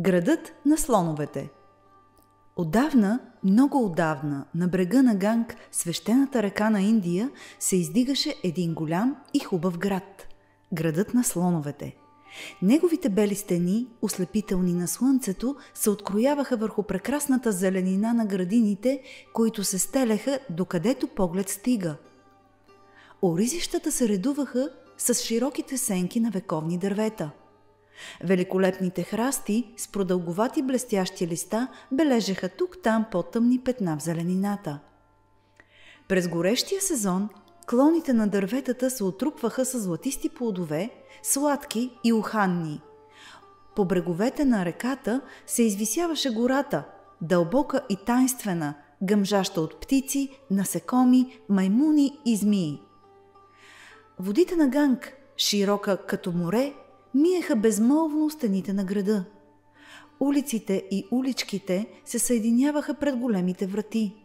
Градът на слоновете. Отдавна, много отдавна, на брега на Ганг, свещената река на Индия, се издигаше един голям и хубав град – градът на слоновете. Неговите бели стени, ослепителни на слънцето, се открояваха върху прекрасната зеленина на градините, които се стелеха докъдето поглед стига. Оризищата се редуваха с широките сенки на вековни дървета. Великолепните храсти с продълговати блестящи листа бележеха тук-там по-тъмни петна в зеленината. През горещия сезон клоните на дърветата се отрупваха с златисти плодове, сладки и уханни. По бреговете на реката се извисяваше гората, дълбока и тайнствена, гъмжаща от птици, насекоми, маймуни и змии. Водите на Ганг, широка като море, миеха безмълвно стените на града. Улиците и уличките се съединяваха пред големите врати.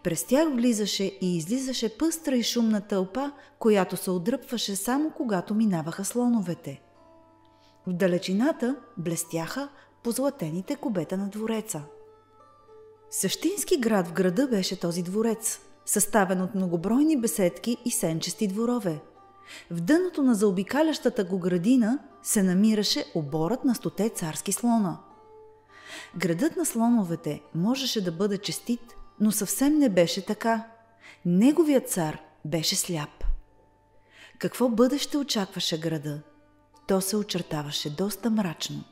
През тях влизаше и излизаше пъстра и шумна тълпа, която се отдръпваше само когато минаваха слоновете. В далечината блестяха позлатените кубета на двореца. Същински град в града беше този дворец, съставен от многобройни беседки и сенчести дворове. В дъното на заобикалящата го градина се намираше оборът на 100 царски слона. Градът на слоновете можеше да бъде честит, но съвсем не беше така. Неговият цар беше сляп. Какво бъдеще очакваше града? То се очертаваше доста мрачно.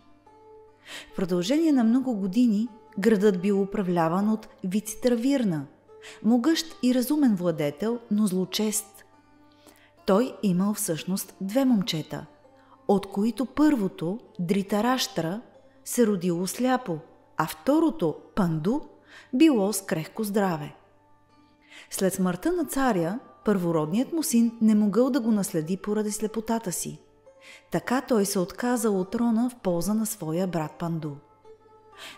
В продължение на много години градът бил управляван от Вицитравирна, могъщ и разумен владетел, но злочест. Той имал всъщност 2 момчета, от които първото, Дритараштра, се родило сляпо, а второто, Панду, било с крехко здраве. След смъртта на царя, първородният му син не могъл да го наследи поради слепотата си. Така той се отказал от трона в полза на своя брат Панду.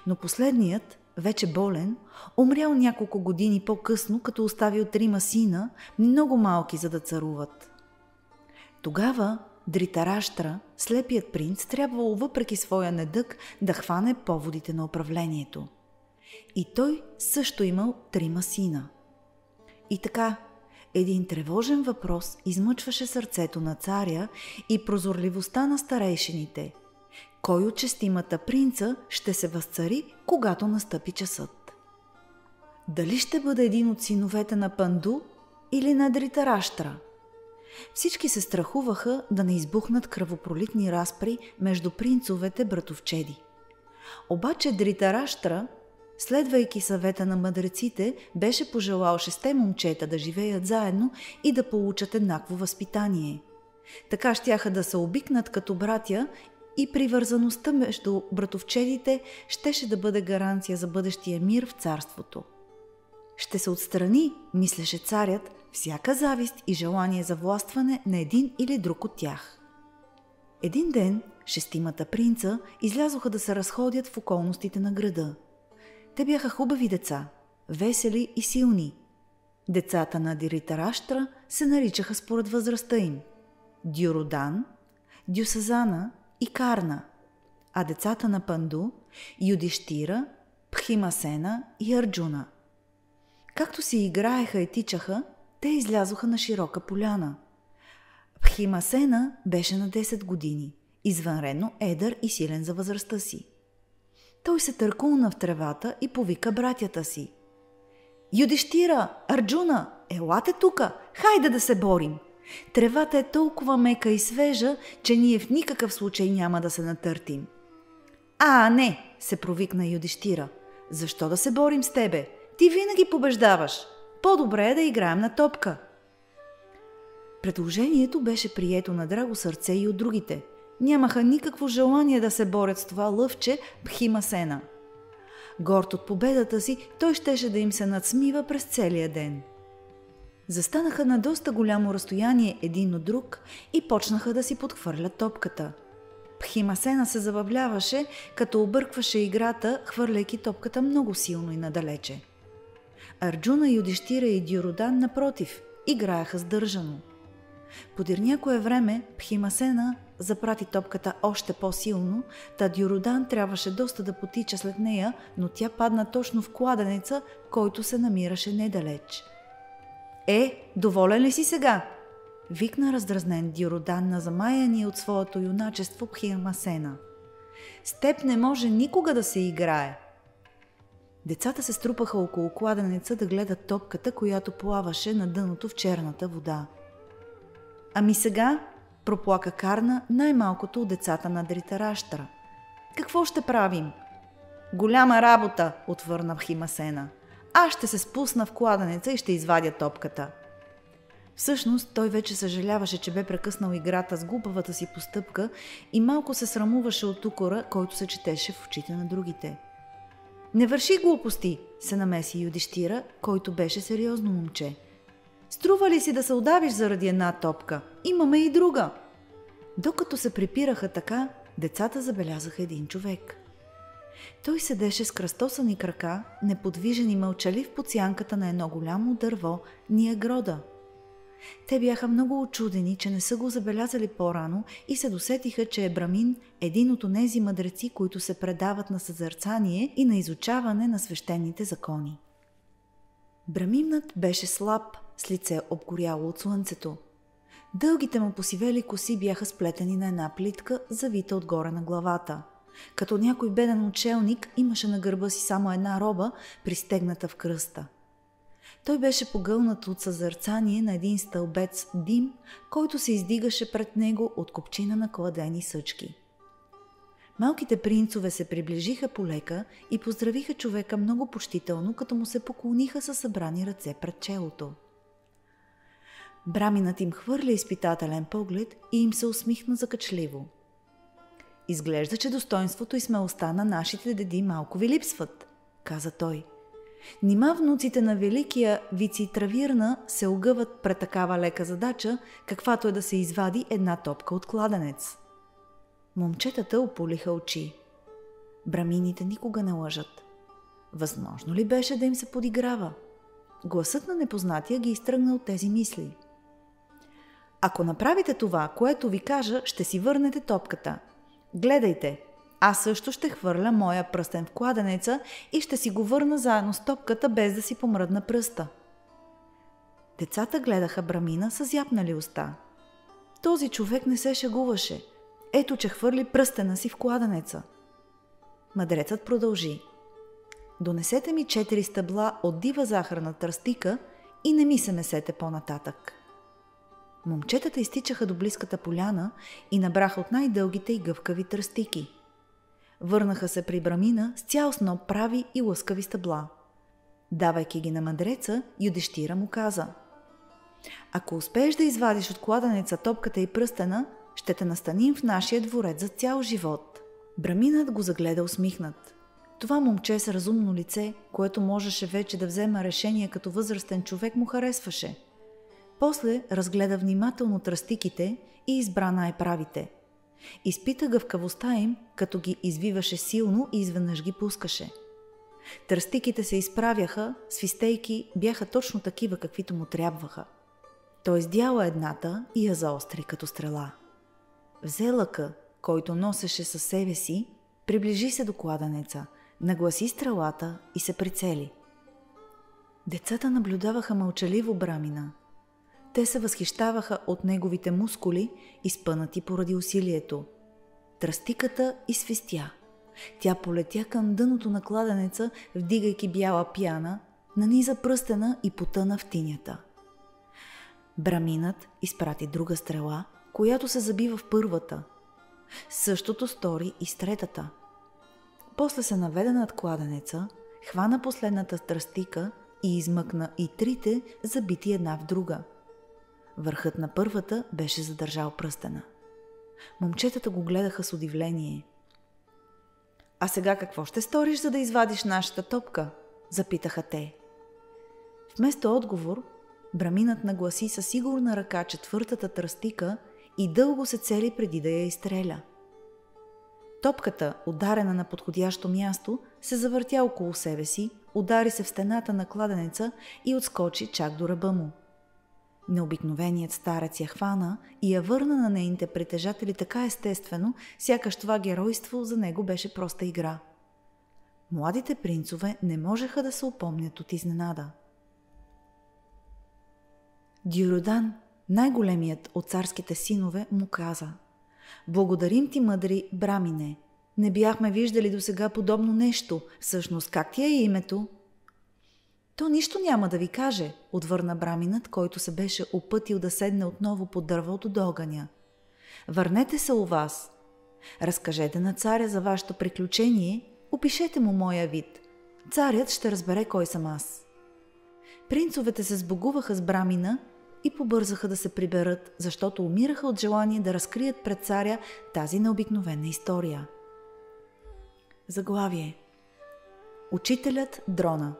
Но последният, вече болен, умрял няколко години по-късно, като оставил 3 сина, много малки за да царуват. Тогава Дритараштра, слепият принц, трябвало въпреки своя недъг да хване поводите на управлението. И той също имал 3 сина. И така, един тревожен въпрос измъчваше сърцето на царя и прозорливостта на старейшините. Кой от 6 принца ще се възцари, когато настъпи часът? Дали ще бъде един от синовете на Панду или на Дритараштра? Всички се страхуваха да не избухнат кръвопролитни разпри между принцовете братовчеди. Обаче Дритараштра, следвайки съвета на мъдреците, беше пожелал 6 момчета да живеят заедно и да получат еднакво възпитание. Така щяха да се обикнат като братя и привързаността между братовчедите щеше да бъде гаранция за бъдещия мир в царството. Ще се отстрани, мислеше царят, всяка завист и желание за властване на един или друг от тях. Един ден 6 принца излязоха да се разходят в околностите на града. Те бяха хубави деца, весели и силни. Децата на Дритараштра се наричаха според възрастта им – Дюродан, Дюсазана и Карна, а децата на Панду – Юдиштира, Пхимасена и Арджуна. Както си играеха и тичаха, те излязоха на широка поляна. Пхимасена беше на 10 години, извънредно едър и силен за възрастта си. Той се търкулна в тревата и повика братята си. Юдиштира, Арджуна, елате тука, хайде да се борим. Тревата е толкова мека и свежа, че ние в никакъв случай няма да се натъртим. Не, се провикна Юдиштира. Защо да се борим с тебе? Ти винаги побеждаваш. По-добре е да играем на топка. Предложението беше прието на драго сърце и от другите. Нямаха никакво желание да се борят с това лъвче Пхимасена. Горд от победата си, той щеше да им се надсмива през целия ден. Застанаха на доста голямо разстояние един от друг и почнаха да си подхвърлят топката. Пхимасена се забавляваше, като объркваше играта, хвърляйки топката много силно и надалече. Арджуна, Юдиштира и Дюродан, напротив, играеха сдържано. Подир някое време Пхимасена запрати топката още по-силно, та Дюродан трябваше доста да потича след нея, но тя падна точно в кладенеца, който се намираше недалеч. Доволен ли си сега? Викна раздразнен Дюродан на замаяния от своето юначество Пхимасена. С теб не може никога да се играе. Децата се струпаха около кладенеца да гледат топката, която плаваше на дъното в черната вода. Ами сега, проплака Карна, най-малкото от децата на Дритаращра. Какво ще правим? Голяма работа, отвърна Пхимасена. Аз ще се спусна в кладенеца и ще извадя топката. Всъщност той вече съжаляваше, че бе прекъснал играта с глупавата си постъпка и малко се срамуваше от укора, който се четеше в очите на другите. Не върши глупости, се намеси Юдиштира, който беше сериозно момче. Струва ли си да се удавиш заради една топка? Имаме и друга. Докато се припираха така, децата забелязаха един човек. Той седеше с кръстосани крака, неподвижен и мълчалив под сянката на едно голямо дърво, ниагрода. Те бяха много учудени, че не са го забелязали по-рано и се досетиха, че е Брамин, един от онези мъдреци, които се предават на съзерцание и на изучаване на свещените закони. Браминът беше слаб, с лице обгоряло от слънцето. Дългите му посивели коси бяха сплетени на една плитка, завита отгоре на главата. Като някой беден учелник имаше на гърба си само една роба, пристегната в кръста. Той беше погълнат от съзерцание на един стълбец дим, който се издигаше пред него от копчина на кладени съчки. Малките принцове се приближиха полека и поздравиха човека много почтително, като му се поклониха със събрани ръце пред челото. Браминът им хвърля изпитателен поглед и им се усмихна закачливо. Изглежда, че достоинството и смелостта на нашите деди малко ви липсват, каза той. Нима внуците на великия Вицитравирна се огъват пред такава лека задача, каквато е да се извади една топка от кладенец. Момчетата ополиха очи. Брамините никога не лъжат. Възможно ли беше да им се подиграва? Гласът на непознатия ги изтръгна от тези мисли. Ако направите това, което ви кажа, ще си върнете топката. Гледайте, аз също ще хвърля моя пръстен в кладенеца и ще си го върна заедно с топката, без да си помръдна пръста. Децата гледаха Брамина с зяпнали уста. Този човек не се шегуваше. Ето, че хвърли пръстена си в кладенеца. Мъдрецът продължи. Донесете ми 4 стъбла от дива захарна тръстика и не ми се месете по-нататък. Момчетата изтичаха до близката поляна и набраха от най-дългите и гъвкави тръстики. Върнаха се при Брамина с цял сноп прави и лъскави стъбла. Давайки ги на мъдреца, Юдиштира му каза: ако успееш да извадиш от кладенеца топката и пръстена, ще те настаним в нашия дворец за цял живот. Браминът го загледа усмихнат. Това момче с разумно лице, което можеше вече да взема решение като възрастен човек, му харесваше. После разгледа внимателно тръстиките и избра най-правите. Изпита гъвкавостта им, като ги извиваше силно и изведнъж ги пускаше. Тръстиките се изправяха, свистейки бяха точно такива, каквито му трябваха. Той издяла едната и я заостри като стрела. Взе лъка, който носеше със себе си, приближи се до кладенеца, нагласи стрелата и се прицели. Децата наблюдаваха мълчаливо Брамина. Те се възхищаваха от неговите мускули, изпънати поради усилието. Тръстиката изсвистя. Тя полетя към дъното на кладенеца, вдигайки бяла пяна, наниза пръстена и потъна в тинята. Браминът изпрати друга стрела, която се забива в първата. Същото стори и с третата. После се наведе над кладенеца, хвана последната тръстика и измъкна и трите, забити една в друга. Върхът на първата беше задържал пръстена. Момчетата го гледаха с удивление. А сега какво ще сториш, за да извадиш нашата топка? Запитаха те. Вместо отговор, Браминът нагласи със сигурна ръка четвъртата тръстика и дълго се цели преди да я изстреля. Топката, ударена на подходящо място, се завъртя около себе си, удари се в стената на кладенеца и отскочи чак до ръба му. Необикновеният старец я хвана и я върна на нейните притежатели така естествено, сякаш това геройство за него беше проста игра. Младите принцове не можеха да се опомнят от изненада. Дюродан, най-големият от царските синове, му каза: „Благодарим ти, мъдри брамине. Не бяхме виждали досега подобно нещо. Всъщност, как ти е името?“ „То нищо няма да ви каже“, отвърна браминът, който се беше опътил да седне отново под дървото до огъня. „Върнете се у вас. Разкажете на царя за вашето приключение, опишете му моя вид. Царят ще разбере кой съм аз.“ Принцовете се сбогуваха с брамина и побързаха да се приберат, защото умираха от желание да разкрият пред царя тази необикновена история. Заглавие: Учителят Дрона.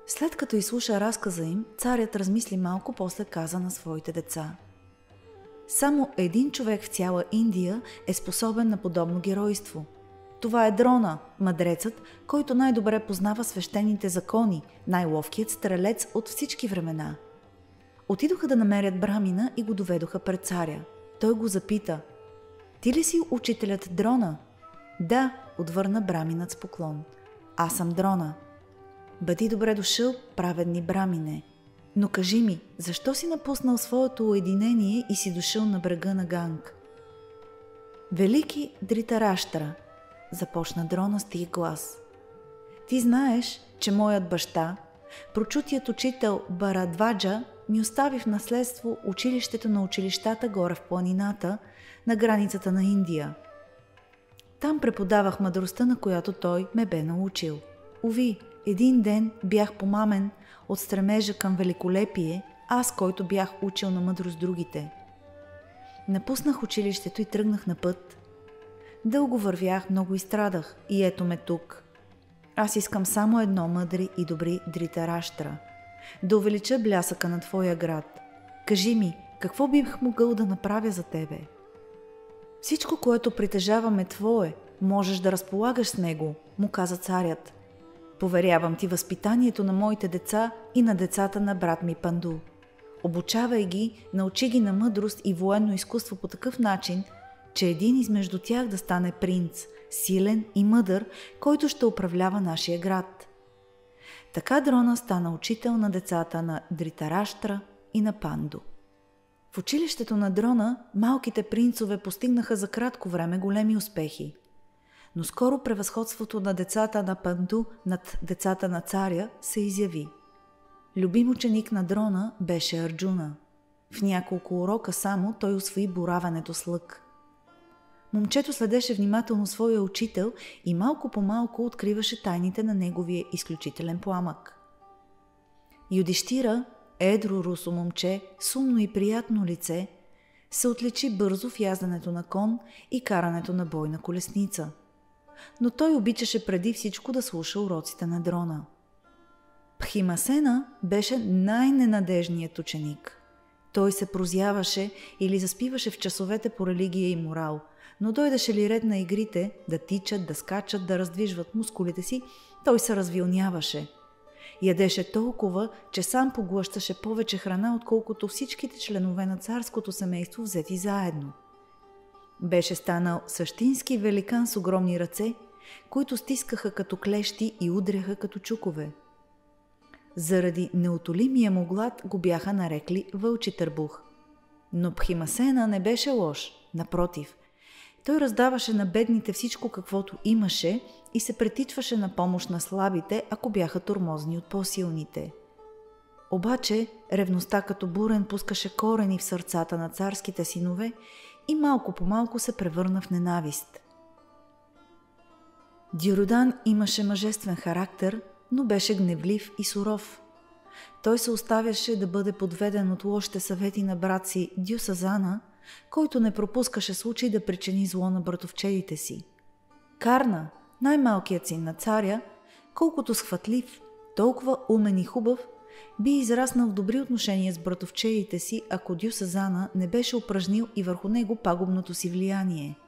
След като изслуша разказа им, царят размисли малко, после каза на своите деца: „Само един човек в цяла Индия е способен на подобно геройство. Това е Дрона, мъдрецът, който най-добре познава свещените закони, най-ловкият стрелец от всички времена.“ Отидоха да намерят брамина и го доведоха пред царя. Той го запита: „Ти ли си учителят Дрона?“ „Да“, отвърна браминът с поклон. „Аз съм Дрона.“ „Бъди добре дошъл, праведни брамине. Но кажи ми, защо си напуснал своето уединение и си дошъл на брега на Ганг?“ „Велики Дритараштра“, започна Дрона с тих глас. „Ти знаеш, че моят баща, прочутият учител Барадваджа, ми остави в наследство училището на училищата горе в планината, на границата на Индия. Там преподавах мъдростта, на която той ме бе научил. Уви, един ден бях помамен от стремежа към великолепие, аз, който бях учил на мъдрост другите. Напуснах училището и тръгнах на път. Дълго вървях, много изстрадах и ето ме тук. Аз искам само едно, мъдри и добри Дритараштра: да увелича блясъка на твоя град. Кажи ми, какво бих могъл да направя за тебе?“ „Всичко, което притежавам, е твое, можеш да разполагаш с него“, му каза царят. „Поверявам ти възпитанието на моите деца и на децата на брат ми Панду. Обучавай ги, научи ги на мъдрост и военно изкуство по такъв начин, че един измежду тях да стане принц, силен и мъдър, който ще управлява нашия град.“ Така Дрона стана учител на децата на Дритараштра и на Панду. В училището на Дрона малките принцове постигнаха за кратко време големи успехи. Но скоро превъзходството на децата на Панду над децата на царя се изяви. Любим ученик на Дрона беше Арджуна. В няколко урока само той усвои боравенето с лък. Момчето следеше внимателно своя учител и малко по малко откриваше тайните на неговия изключителен пламък. Юдиштира, едро русо момче, с умно и приятно лице, се отличи бързо в язденето на кон и карането на бойна колесница. Но той обичаше преди всичко да слуша уроците на Дрона. Пхимасена беше най-ненадежният ученик. Той се прозяваше или заспиваше в часовете по религия и морал, но дойдеше ли ред на игрите, да тичат, да скачат, да раздвижват мускулите си, той се развилняваше. Ядеше толкова, че сам поглъщаше повече храна, отколкото всичките членове на царското семейство взети заедно. Беше станал същински великан с огромни ръце, които стискаха като клещи и удряха като чукове. Заради неутолимия му глад го бяха нарекли Вълчи търбух. Но Пхимасена не беше лош, напротив. Той раздаваше на бедните всичко, каквото имаше, и се претичваше на помощ на слабите, ако бяха тормозни от по-силните. Обаче ревността като бурен пускаше корени в сърцата на царските синове и малко по малко се превърна в ненавист. Дюродан имаше мъжествен характер, но беше гневлив и суров. Той се оставяше да бъде подведен от лошите съвети на брат си Дюсазана, който не пропускаше случай да причини зло на братовчедите си. Карна, най-малкият син на царя, колкото схватлив, толкова умен и хубав, би израснал в добри отношения с братовчедите си, ако Дюсазана не беше упражнил и върху него пагубното си влияние.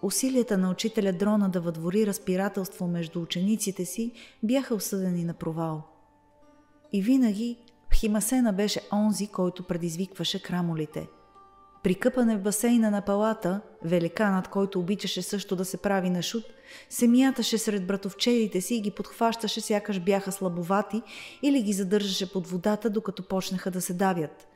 Усилията на учителя Дрона да въдвори разбирателство между учениците си бяха осъдени на провал. И винаги Пхимасена беше онзи, който предизвикваше крамолите. При къпане в басейна на палата, великанът, който обичаше също да се прави на шут, се мяташе сред братовчедите си и ги подхващаше, сякаш бяха слабовати, или ги задържаше под водата, докато почнаха да се давят.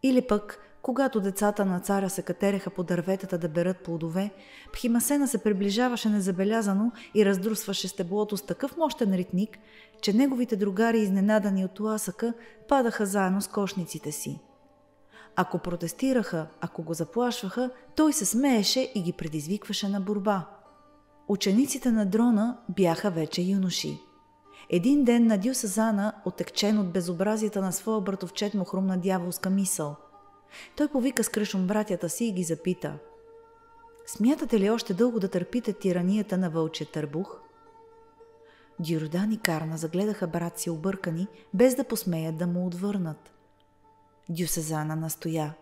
Или пък, когато децата на царя се катереха по дърветата да берат плодове, Пхимасена се приближаваше незабелязано и раздрусваше стеблото с такъв мощен ритник, че неговите другари, изненадани от тласъка, падаха заедно с кошниците си. Ако протестираха, ако го заплашваха, той се смееше и ги предизвикваше на борба. Учениците на Дрона бяха вече юноши. Един ден на Дюсазана, отекчен от безобразията на своя братовчет, му хрумна дяволска мисъл. Той повика с кръшом братята си и ги запита: смятате ли още дълго да търпите тиранията на вълчия търбух? Дюродан и Карна загледаха брат си объркани, без да посмеят да му отвърнат. Дюсазана настоя: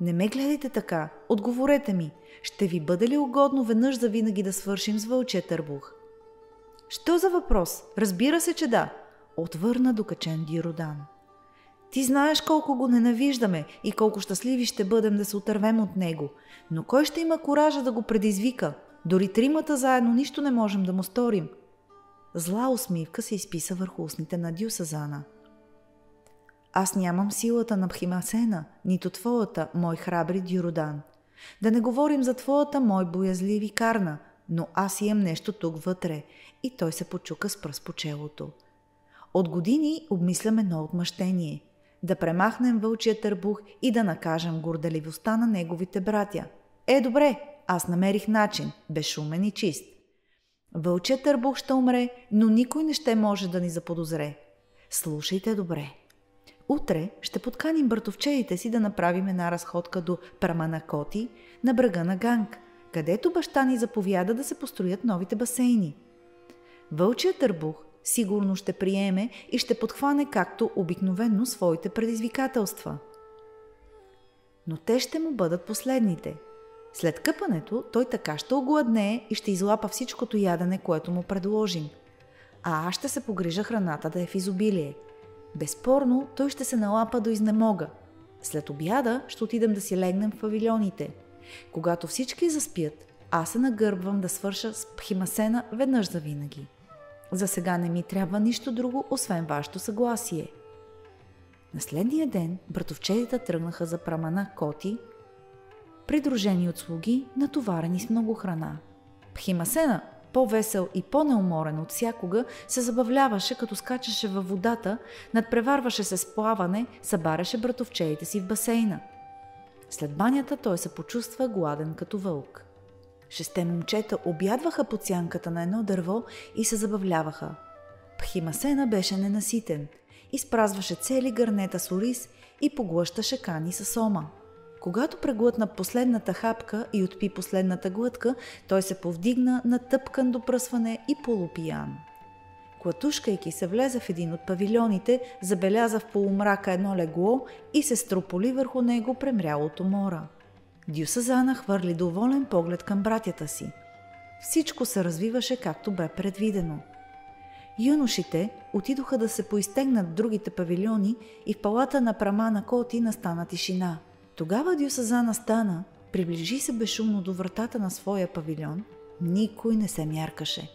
не ме гледайте така, отговорете ми, ще ви бъде ли угодно веднъж завинаги да свършим с вълчия търбух? Що за въпрос? Разбира се, че да, отвърна докачен Дюродан. Ти знаеш колко го ненавиждаме и колко щастливи ще бъдем да се отървем от него, но кой ще има куража да го предизвика? Дори тримата заедно нищо не можем да му сторим. Зла усмивка се изписа върху устните на Дюсазана. Аз нямам силата на Пхимасена, нито твоята, мой храбри Дюродан. Да не говорим за твоята, мой боязливи Карна, но аз имам нещо тук вътре. И той се почука с пръст по челото. От години обмисляме едно отмъщение. Да премахнем вълчия търбух и да накажем горделивостта на неговите братя. Добре, аз намерих начин, безшумен и чист. Вълчия търбух ще умре, но никой не ще може да ни заподозре. Слушайте добре. Утре ще подканим братовчедите си да направим една разходка до Праманакоти на брега на Ганг, където баща ни заповяда да се построят новите басейни. Вълчият търбух сигурно ще приеме и ще подхване както обикновено своите предизвикателства. Но те ще му бъдат последните. След къпането той така ще огладнее и ще излапа всичкото ядене, което му предложим. А аз ще се погрижа храната да е в изобилие. Безспорно той ще се налапа до изнемога. След обяда ще отидем да си легнем в павилионите. Когато всички заспят, аз се нагърбвам да свърша с Пхимасена веднъж завинаги. За сега не ми трябва нищо друго, освен вашето съгласие. На следния ден братовчедите тръгнаха за Праманакоти, придружени от слуги, натоварени с много храна. Пхимасена, по-весел и по-неуморен от всякога, се забавляваше, като скачаше във водата, надпреварваше се с плаване, събаряше братовчедите си в басейна. След банята той се почувства гладен като вълк. 6 момчета обядваха под сянката на едно дърво и се забавляваха. Пхимасена беше ненаситен, изпразваше цели гърнета с ориз и поглъщаше кани със сома. Когато преглътна последната хапка и отпи последната глътка, той се повдигна, натъпкан до пръсване и полупиян. Клатушкайки се влезе в един от павилионите, забеляза в полумрака едно легло и се строполи върху него премрялото мора. Дюсазана хвърли доволен поглед към братята си. Всичко се развиваше както бе предвидено. Юношите отидоха да се поизтегнат в другите павилиони и в палата на Праманакоти настана тишина. Тогава Дюсазана стана, приближи се безшумно до вратата на своя павилион. Никой не се мяркаше.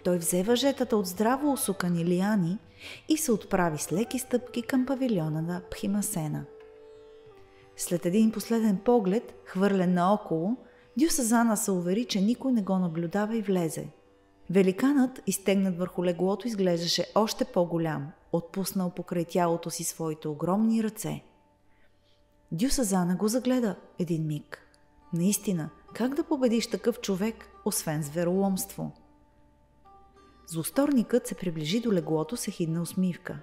Той взе въжетата от здраво усукани лиани и се отправи с леки стъпки към павилиона на Пхимасена. След един последен поглед, хвърлен наоколо, Дюсазана се увери, че никой не го наблюдава и влезе. Великанът, изтегнат върху леглото, изглеждаше още по-голям, отпуснал покрай тялото си своите огромни ръце. Дюсазана го загледа един миг. Наистина, как да победиш такъв човек, освен с вероломство? Злосторникът се приближи до леглото с ехидна усмивка.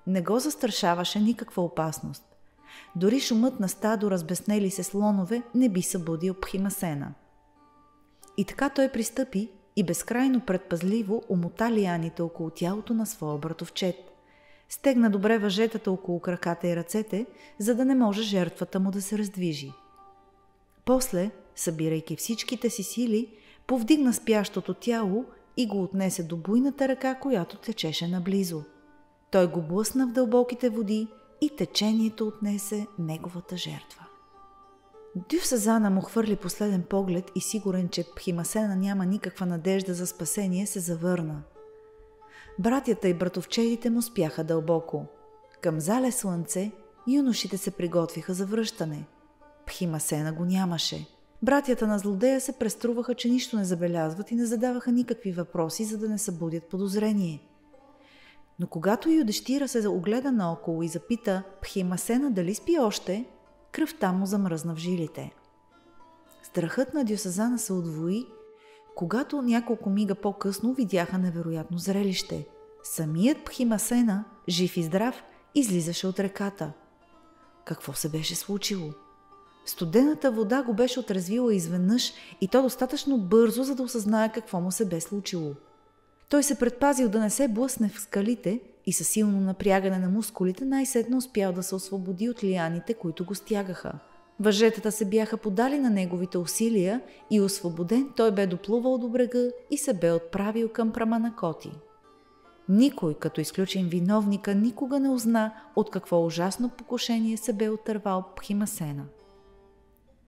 Не го застрашаваше никаква опасност. Дори шумът на стадо разбеснели се слонове не би събудил Пхимасена. И така той пристъпи и безкрайно предпазливо умота лияните около тялото на своя братовчет. Стегна добре въжетата около краката и ръцете, за да не може жертвата му да се раздвижи. После, събирайки всичките си сили, повдигна спящото тяло и го отнесе до буйната ръка, която течеше наблизо. Той го блъсна в дълбоките води и течението отнесе неговата жертва. Дюсазана му хвърли последен поглед и сигурен, че Пхимасена няма никаква надежда за спасение, се завърна. Братята и братовчедите му спяха дълбоко. Към зале слънце юношите се приготвиха за връщане. Пхимасена го нямаше. Братята на злодея се преструваха, че нищо не забелязват и не задаваха никакви въпроси, за да не събудят подозрение. Но когато Юдиштира се огледа наоколо и запита Пхимасена дали спи още, кръвта му замръзна в жилите. Страхът на Дюсазана се удвои, когато няколко мига по-късно видяха невероятно зрелище. Самият Пхимасена, жив и здрав, излизаше от реката. Какво се беше случило? Студената вода го беше отрезвила изведнъж и то достатъчно бързо, за да осъзнае какво му се бе случило. Той се предпазил да не се блъсне в скалите и със силно напрягане на мускулите най-сетне успял да се освободи от лианите, които го стягаха. Въжетата се бяха подали на неговите усилия и освободен той бе доплувал до брега и се бе отправил към Праманакоти. Никой, като изключим виновника, никога не узна от какво ужасно покушение се бе отървал Пхимасена.